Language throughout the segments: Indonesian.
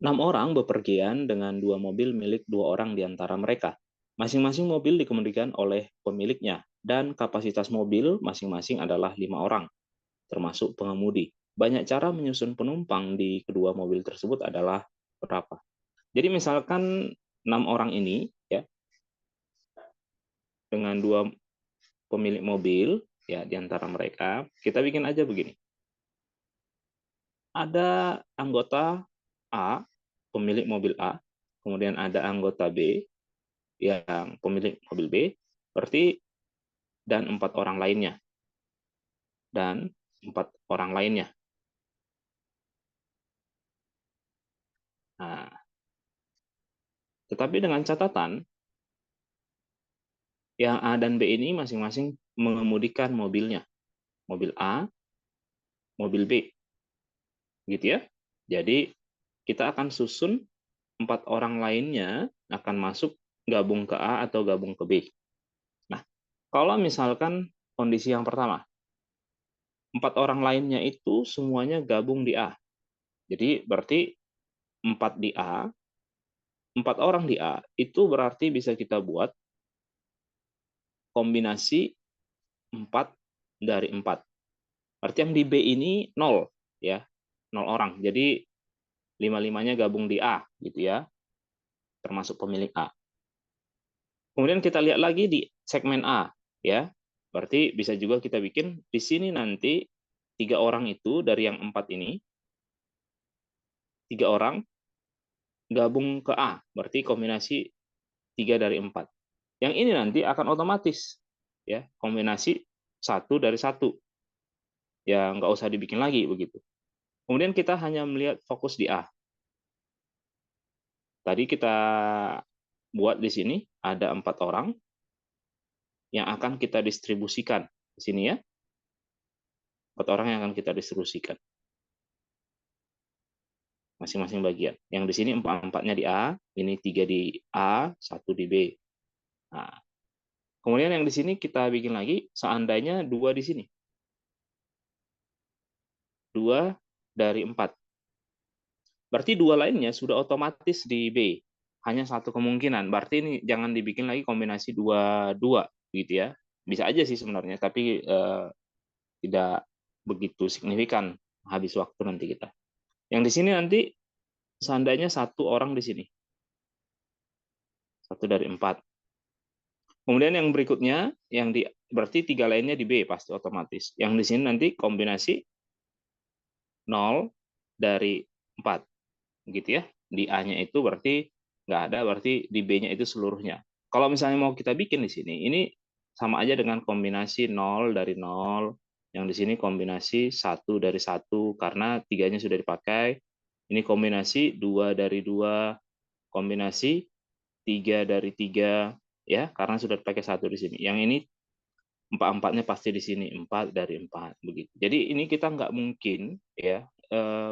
6 orang bepergian dengan 2 mobil milik 2 orang di antara mereka. Masing-masing mobil dikemudikan oleh pemiliknya, dan kapasitas mobil masing-masing adalah 5 orang, termasuk pengemudi. Banyak cara menyusun penumpang di kedua mobil tersebut adalah berapa? Jadi misalkan 6 orang ini ya dengan 2 pemilik mobil ya di antara mereka, kita bikin aja begini. Ada anggota A, pemilik mobil A, kemudian ada anggota B yang pemilik mobil B, berarti dan 4 orang lainnya. Dan 4 orang lainnya. Nah, tetapi dengan catatan, yang A dan B ini masing-masing mengemudikan mobilnya. Mobil A, mobil B. Gitu ya. Jadi, kita akan susun 4 orang lainnya akan masuk gabung ke A atau gabung ke B. Nah, kalau misalkan kondisi yang pertama, 4 orang lainnya itu semuanya gabung di A. Jadi, berarti 4 di A, 4 orang di A, itu berarti bisa kita buat kombinasi 4 dari 4. Berarti yang di B ini 0, ya, 0 orang. Jadi 5-5-nya gabung di A, gitu ya, termasuk pemilik A. Kemudian kita lihat lagi di segmen A, ya. Berarti bisa juga kita bikin di sini nanti 3 orang itu dari yang 4 ini, 3 orang gabung ke A, berarti kombinasi 3 dari 4. Yang ini nanti akan otomatis, ya, kombinasi 1 dari 1. Ya, nggak usah dibikin lagi begitu. Kemudian kita hanya melihat fokus di A. Tadi kita buat di sini ada 4 orang yang akan kita distribusikan di sini ya. 4 orang yang akan kita distribusikan. Masing-masing bagian. Yang di sini 4-4-nya di A, ini 3 di A, 1 di B. Nah, kemudian yang di sini kita bikin lagi, seandainya 2 di sini. 2 dari 4. Berarti 2 lainnya sudah otomatis di B. Hanya satu kemungkinan. Berarti ini jangan dibikin lagi kombinasi 2-2 gitu ya. Bisa aja sih sebenarnya, tapi tidak begitu signifikan habis waktu nanti kita. Yang di sini nanti seandainya 1 orang di sini. 1 dari 4. Kemudian yang berikutnya, yang di berarti 3 lainnya di B pasti otomatis. Yang di sini nanti kombinasi 0 dari 4. Gitu ya. Di A-nya itu berarti nggak ada, berarti di B-nya itu seluruhnya. Kalau misalnya mau kita bikin di sini, ini sama aja dengan kombinasi 0 dari 0, yang di sini kombinasi 1 dari 1, karena 3-nya sudah dipakai. Ini kombinasi 2 dari 2, kombinasi 3 dari 3, ya, karena sudah dipakai 1 di sini. Yang ini 4-4-nya pasti di sini, 4 dari 4, begitu. Jadi ini kita nggak mungkin, ya,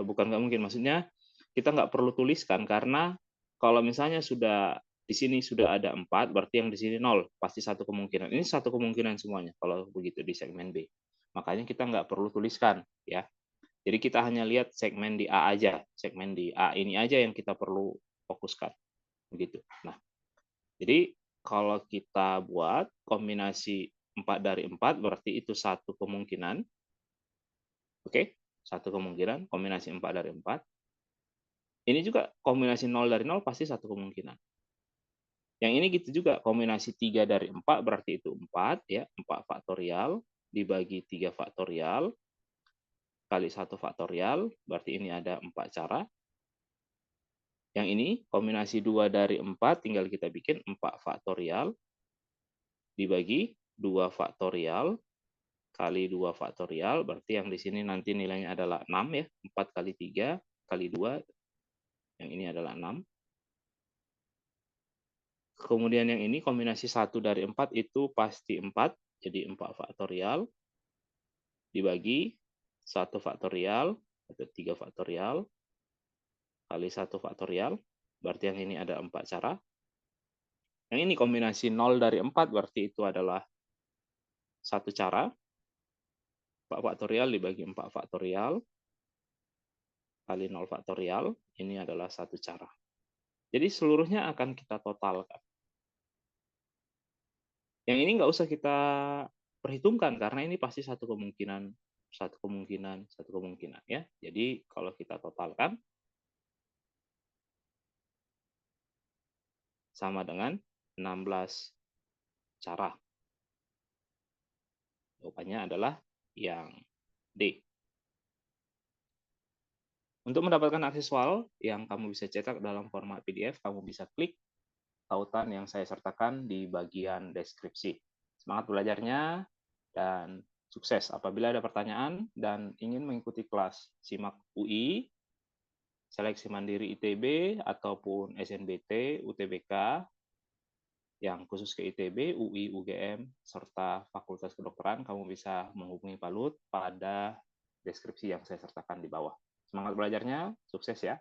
bukan nggak mungkin, maksudnya kita nggak perlu tuliskan, karena kalau misalnya sudah di sini sudah ada 4, berarti yang di sini 0, pasti satu kemungkinan. Ini satu kemungkinan semuanya kalau begitu di segmen B. Makanya kita nggak perlu tuliskan, ya. Jadi kita hanya lihat segmen di A aja, segmen di A ini aja yang kita perlu fokuskan, begitu. Nah, jadi kalau kita buat kombinasi 4 dari 4, berarti itu satu kemungkinan. Oke, satu kemungkinan, kombinasi 4 dari 4. Ini juga kombinasi 0 dari 0 pasti satu kemungkinan. Yang ini gitu juga, kombinasi 3 dari 4 berarti itu 4, ya, 4 faktorial dibagi 3 faktorial kali 1 faktorial, berarti ini ada 4 cara. Yang ini kombinasi 2 dari 4 tinggal kita bikin 4 faktorial dibagi 2 faktorial kali 2 faktorial, berarti yang di sini nanti nilainya adalah 6 ya, 4 kali 3 kali 2, yang ini adalah 6. Kemudian yang ini kombinasi 1 dari 4 itu pasti 4, jadi 4 faktorial dibagi 1 faktorial atau 3 faktorial kali 1 faktorial, berarti yang ini ada 4 cara. Yang ini kombinasi 0 dari 4 berarti itu adalah satu cara, 4 faktorial dibagi 4 faktorial kali 0 faktorial, ini adalah satu cara. Jadi seluruhnya akan kita totalkan. Yang ini nggak usah kita perhitungkan, karena ini pasti satu kemungkinan ya. Jadi kalau kita totalkan, sama dengan 16 cara. Jawabannya adalah yang D. Untuk mendapatkan akses file yang kamu bisa cetak dalam format PDF, kamu bisa klik tautan yang saya sertakan di bagian deskripsi. Semangat belajarnya dan sukses. Apabila ada pertanyaan dan ingin mengikuti kelas SIMAK UI, Seleksi Mandiri ITB, ataupun SNBT, UTBK, yang khusus ke ITB, UI, UGM, serta Fakultas Kedokteran, kamu bisa menghubungi Pak Lut pada deskripsi yang saya sertakan di bawah. Semangat belajarnya, sukses ya!